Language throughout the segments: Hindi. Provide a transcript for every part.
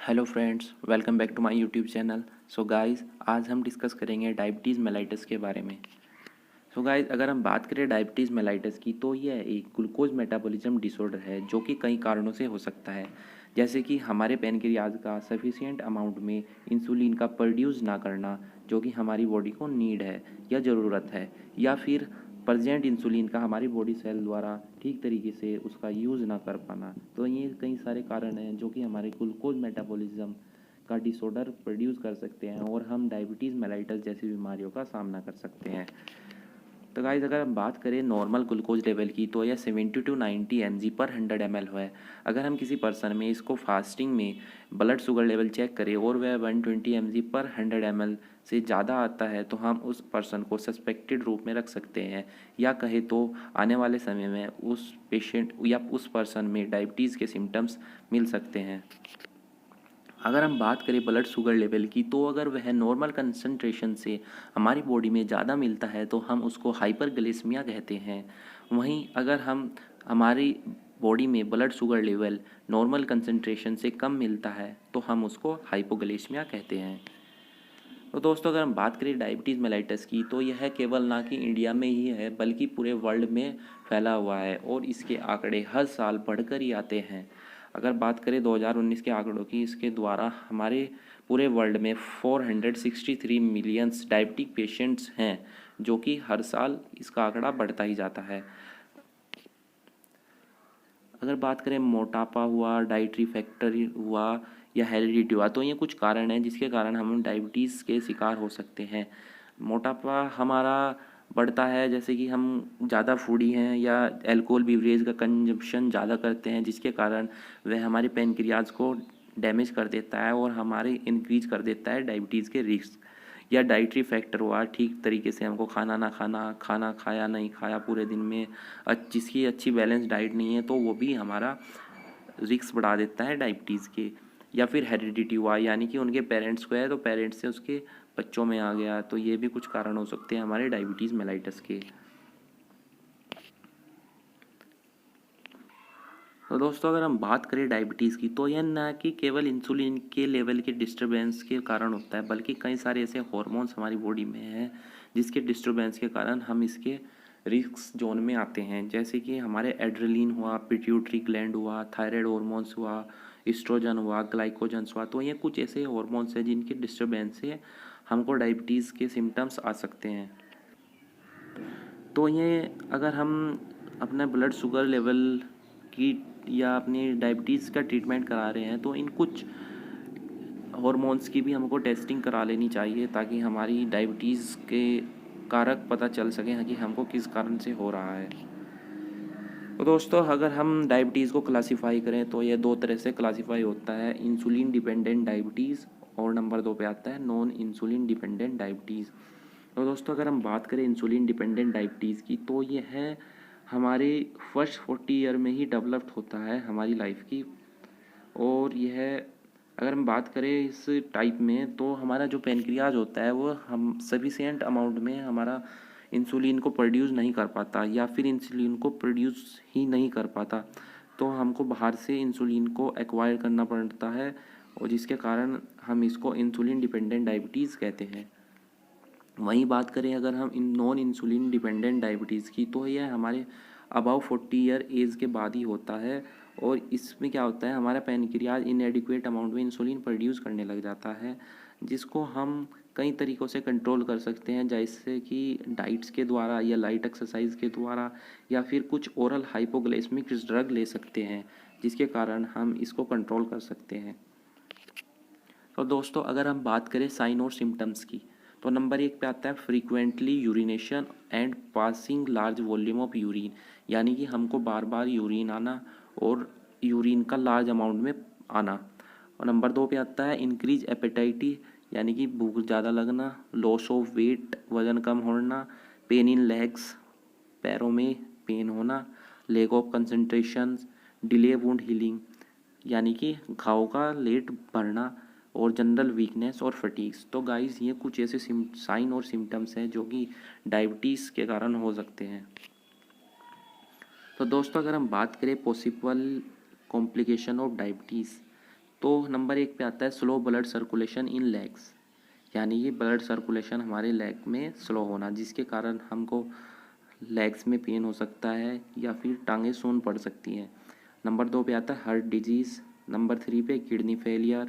Hello friends, welcome back to my YouTube channel. So guys, आज हम डिस्कस करेंगे डायबिटीज़ मेलाइटस के बारे में। सो गाइस, अगर हम बात करें डायबिटीज़ मेलाइटस की, तो यह एक ग्लूकोज मेटाबॉलिज्म डिसऑर्डर है जो कि कई कारणों से हो सकता है, जैसे कि हमारे पैनक्रियाज का सफिशिएंट अमाउंट में इंसुलिन का प्रोड्यूस ना करना, जो कि हमारी बॉडी को नीड है या ज़रूरत है, या फिर प्रेजेंट इंसुलिन का हमारी बॉडी सेल द्वारा ठीक तरीके से उसका यूज़ ना कर पाना। तो ये कई सारे कारण हैं जो कि हमारे ग्लूकोज मेटाबॉलिज्म का डिसऑर्डर प्रोड्यूस कर सकते हैं और हम डायबिटीज़ मेलाइटस जैसी बीमारियों का सामना कर सकते हैं। तो गाइस, अगर हम बात करें नॉर्मल ग्लूकोज लेवल की, तो यह 70 टू 90 mg पर 100 ml है। अगर हम किसी पर्सन में इसको फास्टिंग में ब्लड शुगर लेवल चेक करें और वह 120 mg पर 100 ml से ज़्यादा आता है, तो हम उस पर्सन को सस्पेक्टेड रूप में रख सकते हैं, या कहे तो आने वाले समय में उस पेशेंट या उस पर्सन में डायबिटीज़ के सिम्टम्स मिल सकते हैं। अगर हम बात करें ब्लड शुगर लेवल की, तो अगर वह नॉर्मल कंसंट्रेशन से हमारी बॉडी में ज़्यादा मिलता है तो हम उसको हाइपरग्लाइसेमिया कहते हैं। वहीं अगर हमारी बॉडी में blood sugar level normal concentration से कम मिलता है तो हम उसको हाइपोग्लाइसेमिया कहते हैं। तो दोस्तों, अगर हम बात करें डायबिटीज़ मेलाइटस की, तो यह केवल ना कि इंडिया में ही है बल्कि पूरे वर्ल्ड में फैला हुआ है और इसके आंकड़े हर साल बढ़कर ही आते हैं। अगर बात करें 2019 के आंकड़ों की, इसके द्वारा हमारे पूरे वर्ल्ड में 463 मिलियंस डायबिटिक पेशेंट्स हैं, जो कि हर साल इसका आंकड़ा बढ़ता ही जाता है। अगर बात करें मोटापा हुआ, डाइटरी फैक्टर हुआ या हेरिडिटी हुआ, तो ये कुछ कारण हैं जिसके कारण हम डायबिटीज़ के शिकार हो सकते हैं। मोटापा हमारा बढ़ता है जैसे कि हम ज़्यादा फूडी हैं या अल्कोहल बीवरेज का कंजप्शन ज़्यादा करते हैं, जिसके कारण वह हमारे पैनक्रियाज को डैमेज कर देता है और हमारे इंक्रीज कर देता है डायबिटीज़ के रिस्क। या डाइटरी फैक्टर हुआ, ठीक तरीके से हमको खाना ना खाना, खाना खाया नहीं खाया पूरे दिन में, जिसकी अच्छी बैलेंस डाइट नहीं है, तो वो भी हमारा रिस्क बढ़ा देता है डायबिटीज़ के। या फिर हेरिडिटी हुआ, यानी कि उनके पेरेंट्स को है तो पेरेंट्स से उसके बच्चों में आ गया, तो ये भी कुछ कारण हो सकते हैं हमारे डायबिटीज़ मेलाइटस के। तो दोस्तों, अगर हम बात करें डायबिटीज़ की, तो यह ना कि केवल इंसुलिन के लेवल के डिस्टर्बेंस के कारण होता है, बल्कि कई सारे ऐसे हार्मोन्स हमारी बॉडी में हैं जिसके डिस्टर्बेंस के कारण हम इसके रिस्क जोन में आते हैं। जैसे कि हमारे एड्रेलिन हुआ, पिट्यूटरी ग्लैंड हुआ, थायराइड हार्मोन्स हुआ, एस्ट्रोजन हुआ, ग्लाइकोजन्स हुआ, तो ये कुछ ऐसे हार्मोन्स हैं जिनके डिस्टर्बेंस से हमको डायबिटीज़ के सिम्टम्स आ सकते हैं। तो ये अगर हम अपना ब्लड शुगर लेवल की या अपनी डायबिटीज़ का ट्रीटमेंट करा रहे हैं, तो इन कुछ हॉर्मोन्स की भी हमको टेस्टिंग करा लेनी चाहिए, ताकि हमारी डायबिटीज़ के कारक पता चल सकें कि हमको किस कारण से हो रहा है। तो दोस्तों, अगर हम डायबिटीज़ को क्लासीफाई करें तो ये दो तरह से क्लासीफाई होता है, इंसुलिन डिपेंडेंट डायबिटीज़ और नंबर 2 पे आता है नॉन इंसुलिन डिपेंडेंट डायबिटीज़। तो दोस्तों, अगर हम बात करें इंसुलिन डिपेंडेंट डायबिटीज़ की, तो ये है हमारे फर्स्ट 40 ईयर में ही डेवलप्ड होता है हमारी लाइफ की। और यह अगर हम बात करें इस टाइप में, तो हमारा जो पैनक्रियाज होता है वो हम सफिशिएंट अमाउंट में हमारा इंसुलिन को प्रोड्यूस नहीं कर पाता, या फिर इंसुलिन को प्रोड्यूस ही नहीं कर पाता, तो हमको बाहर से इंसुलिन को एक्वायर करना पड़ता है, और जिसके कारण हम इसको इंसुलिन डिपेंडेंट डायबिटीज़ कहते हैं। वहीं बात करें अगर हम in non insulin dependent diabetes की, तो यह हमारे अबाउ 40 ईयर एज के बाद ही होता है। और इसमें क्या होता है, हमारा पैनक्रियाज इनएडिक्वेट अमाउंट में इंसुलिन प्रोड्यूस करने लग जाता है, जिसको हम कई तरीक़ों से कंट्रोल कर सकते हैं, जैसे कि डाइट्स के द्वारा या लाइट एक्सरसाइज के द्वारा, या फिर कुछ ओरल हाइपोग्लाइसेमिक ड्रग ले सकते हैं, जिसके कारण हम इसको कंट्रोल कर सकते हैं। तो दोस्तों, अगर हम बात करें साइन और सिम्टम्स की, तो नंबर 1 पे आता है frequently urination and passing large volume of urine, यानी कि हमको बार बार यूरिन आना और यूरिन का लार्ज अमाउंट में आना। और नंबर 2 पे आता है इंक्रीज एपेटाइटी, यानी कि भूख ज़्यादा लगना, लॉस ऑफ वेट, वज़न कम होना, पेन इन लेग्स, पैरों में पेन होना, lack of concentration, delay wound healing, यानी कि घाव का लेट भरना, और जनरल वीकनेस और फटीग्स। तो गाइस, ये कुछ ऐसे साइन और सिम्टम्स हैं जो कि डायबिटीज़ के कारण हो सकते हैं। तो दोस्तों, अगर हम बात करें पॉसिबल कॉम्प्लिकेशन ऑफ डायबिटीज़, तो नंबर 1 पे आता है स्लो ब्लड सर्कुलेशन इन लेग्स, यानी कि ब्लड सर्कुलेशन हमारे लेग में स्लो होना, जिसके कारण हमको लेग्स में पेन हो सकता है या फिर टांगें सून पड़ सकती हैं। नंबर 2 पे आता है हार्ट डिजीज़। नंबर 3 पे kidney failure,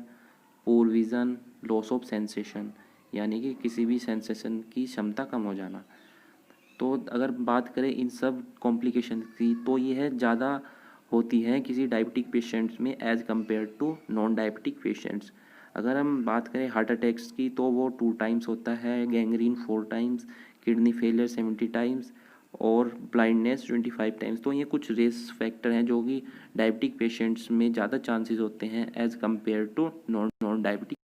poor vision, loss of sensation, यानी कि किसी भी सेंसेशन की क्षमता कम हो जाना। तो अगर बात करें इन सब कॉम्प्लिकेशन की, तो यह ज़्यादा होती है किसी डायबिटिक पेशेंट्स में as compare to non diabetic patients. अगर हम बात करें हार्ट अटैक्स की, तो वो 2 टाइम्स होता है, gangrene 4 times, kidney failure 70 times और ब्लाइंडनेस 25 टाइम्स। तो ये कुछ रिस्क फैक्टर हैं जो कि डायबिटिक पेशेंट्स में ज़्यादा चांसेस होते हैं as compare to non diabetic.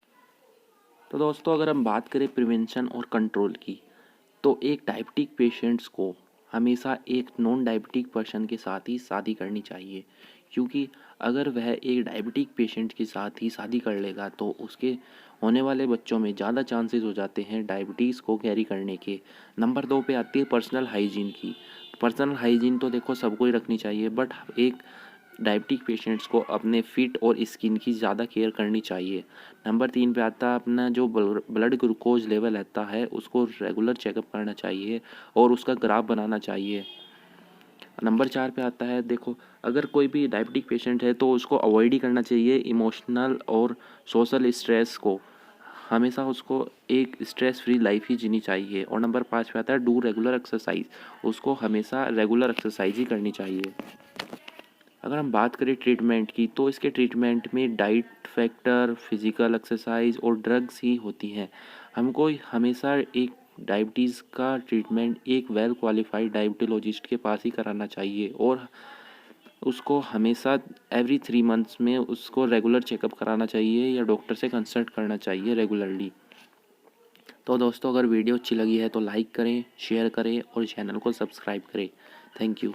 तो दोस्तों अगर हम बात करें प्रिवेंशन और कंट्रोल की, तो एक डायबिटिक पेशेंट्स को हमेशा एक नॉन डायबिटिक पर्सन के साथ ही शादी करनी चाहिए, क्योंकि अगर वह एक डायबिटिक पेशेंट के साथ ही शादी कर लेगा तो उसके होने वाले बच्चों में ज़्यादा चांसेस हो जाते हैं डायबिटीज़ को कैरी करने के। नंबर 2 पे आती है पर्सनल हाइजीन की। पर्सनल हाइजीन तो देखो सबको ही रखनी चाहिए, बट एक डायबिटिक पेशेंट्स को अपने फिट और स्किन की ज़्यादा केयर करनी चाहिए। नंबर 3 पे आता है अपना जो ब्लड ग्लूकोज लेवल रहता है उसको रेगुलर चेकअप करना चाहिए और उसका ग्राफ बनाना चाहिए। नंबर 4 पे आता है, देखो अगर कोई भी डायबिटिक पेशेंट है तो उसको अवॉइड ही करना चाहिए इमोशनल और सोशल स्ट्रेस को, हमेशा उसको एक स्ट्रेस फ्री लाइफ ही जीनी चाहिए। और नंबर 5 पे आता है डू रेगुलर एक्सरसाइज, उसको हमेशा रेगुलर एक्सरसाइज ही करनी चाहिए। अगर हम बात करें ट्रीटमेंट की, तो इसके ट्रीटमेंट में डाइट फैक्टर, फिजिकल एक्सरसाइज और ड्रग्स ही होती हैं। हमको हमेशा एक डायबिटीज़ का ट्रीटमेंट एक वेल क्वालिफाइड डायबिटोलॉजिस्ट के पास ही कराना चाहिए और उसको हमेशा एवरी 3 मंथ्स में उसको रेगुलर चेकअप कराना चाहिए या डॉक्टर से कंसल्ट करना चाहिए रेगुलरली। तो दोस्तों अगर वीडियो अच्छी लगी है तो लाइक करें, शेयर करें और चैनल को सब्सक्राइब करें। Thank you.